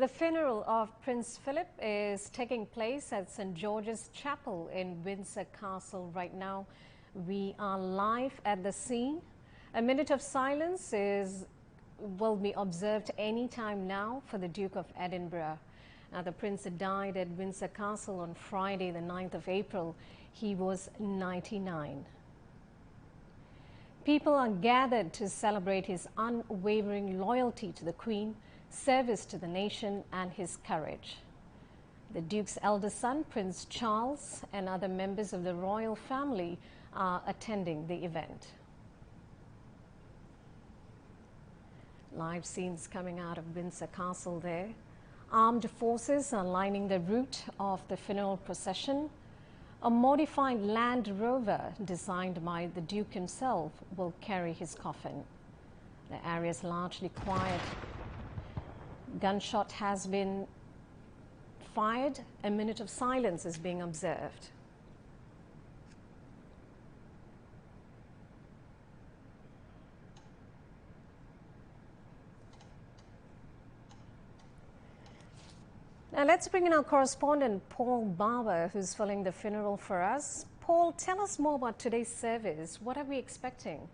The funeral of Prince Philip is taking place at St. George's Chapel in Windsor Castle right now. We are live at the scene. A minute of silence will be observed any time now for the Duke of Edinburgh. Now, the Prince died at Windsor Castle on Friday, the 9th of April. He was 99. People are gathered to celebrate his unwavering loyalty to the Queen, service to the nation and his courage. The Duke's eldest son, Prince Charles, and other members of the royal family are attending the event. Live scenes coming out of Windsor Castle there. Armed forces are lining the route of the funeral procession. A modified Land Rover designed by the Duke himself will carry his coffin. The area is largely quiet. Gunshot has been fired. A minute of silence is being observed. Now let's bring in our correspondent, Paul Barber, who's following the funeral for us. Paul, tell us more about today's service. What are we expecting?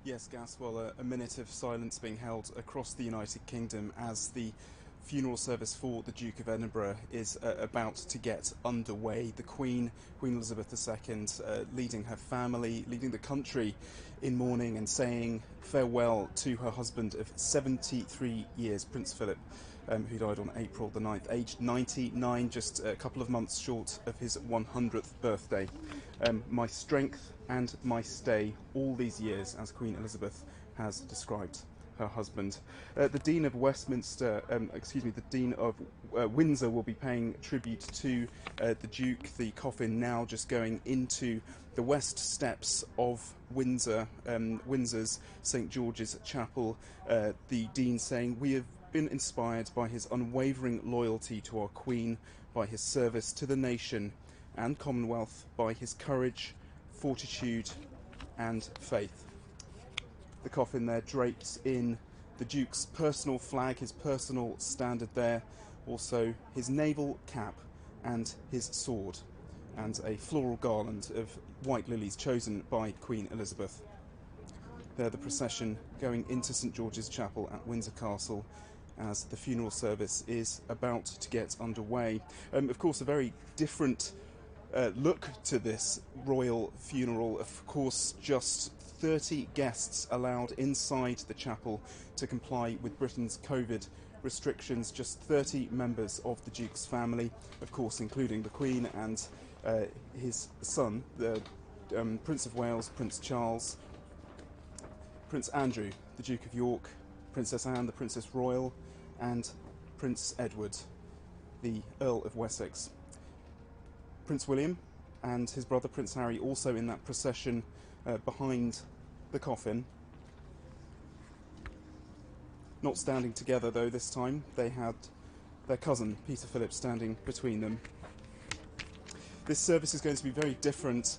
Yes, Gas, well, a minute of silence being held across the United Kingdom as the funeral service for the Duke of Edinburgh is about to get underway. The Queen Elizabeth II, leading her family, leading the country in mourning and saying farewell to her husband of 73 years, Prince Philip, who died on April the 9th, aged 99, just a couple of months short of his 100th birthday. My strength and my stay all these years, as Queen Elizabeth has described her husband. The Dean of the Dean of Windsor will be paying tribute to the Duke. The coffin now just going into the west steps of Windsor, Windsor's St. George's Chapel. The Dean saying, "We have been inspired by his unwavering loyalty to our Queen, by his service to the nation and Commonwealth, by his courage, fortitude and faith." The coffin there draped in the Duke's personal flag, his personal standard there, also his naval cap and his sword, and a floral garland of white lilies chosen by Queen Elizabeth. There the procession going into St. George's Chapel at Windsor Castle as the funeral service is about to get underway. Of course, a very different look to this royal funeral. Of course, just 30 guests allowed inside the chapel to comply with Britain's COVID restrictions. Just 30 members of the Duke's family, of course, including the Queen and his son, the Prince of Wales, Prince Charles, Prince Andrew, the Duke of York, Princess Anne, the Princess Royal, and Prince Edward, the Earl of Wessex. Prince William and his brother Prince Harry also in that procession behind the coffin. Not standing together though this time, they had their cousin Peter Philip standing between them. This service is going to be very different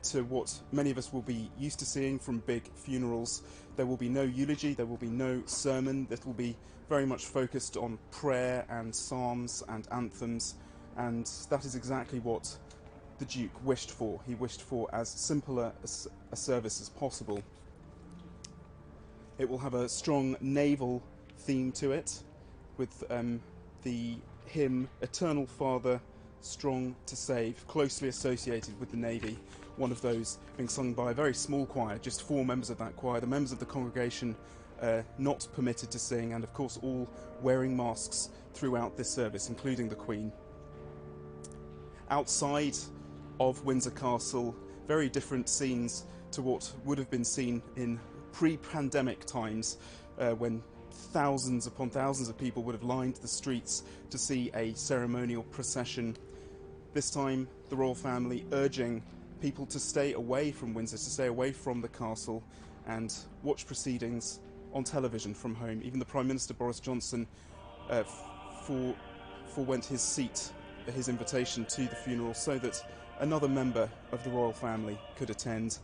to what many of us will be used to seeing from big funerals. There will be no eulogy, there will be no sermon. It will be very much focused on prayer and psalms and anthems, and that is exactly what the Duke wished for. He wished for as simple a service as possible. It will have a strong naval theme to it, with the hymn Eternal Father, Strong to Save, closely associated with the Navy, one of those being sung by a very small choir, just 4 members of that choir, the members of the congregation not permitted to sing, and of course all wearing masks throughout this service, including the Queen. Outside of Windsor Castle, very different scenes to what would have been seen in pre-pandemic times, when thousands upon thousands of people would have lined the streets to see a ceremonial procession. This time, the royal family urging people to stay away from Windsor, to stay away from the castle and watch proceedings on television from home. Even the Prime Minister, Boris Johnson, forwent his invitation to the funeral so that another member of the royal family could attend.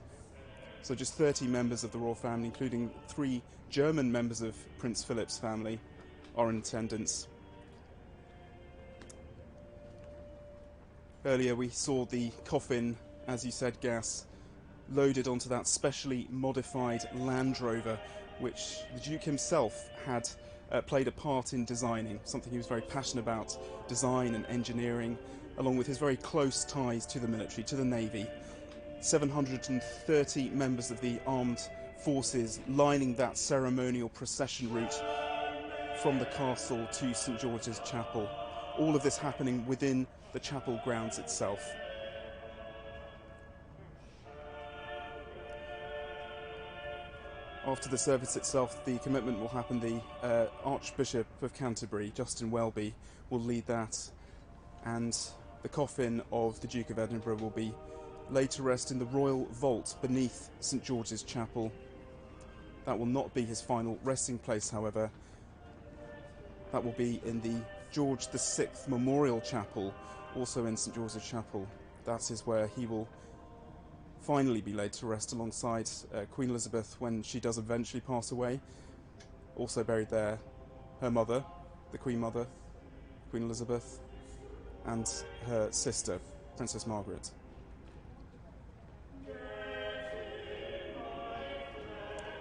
So just 30 members of the royal family, including 3 German members of Prince Philip's family, are in attendance. Earlier we saw the coffin, as you said, Gas, loaded onto that specially modified Land Rover, which the Duke himself had played a part in designing, something he was very passionate about, design and engineering, along with his very close ties to the military, to the Navy. 730 members of the armed forces lining that ceremonial procession route from the castle to St George's Chapel. All of this happening within the chapel grounds itself. After the service itself, the commitment will happen. The Archbishop of Canterbury, Justin Welby, will lead that, and the coffin of the Duke of Edinburgh will be laid to rest in the royal vault beneath St George's Chapel. That will not be his final resting place, however. That will be in the George VI Memorial Chapel, also in St George's Chapel. That is where he will finally be laid to rest alongside Queen Elizabeth when she does eventually pass away. Also buried there her mother, the Queen Mother, Queen Elizabeth, and her sister, Princess Margaret.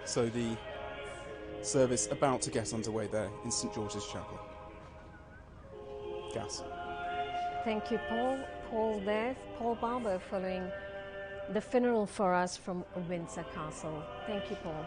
So the service about to get underway there in St George's Chapel. Gas. Thank you, Paul. Paul Barber following the funeral for us from Windsor Castle. Thank you, Paul.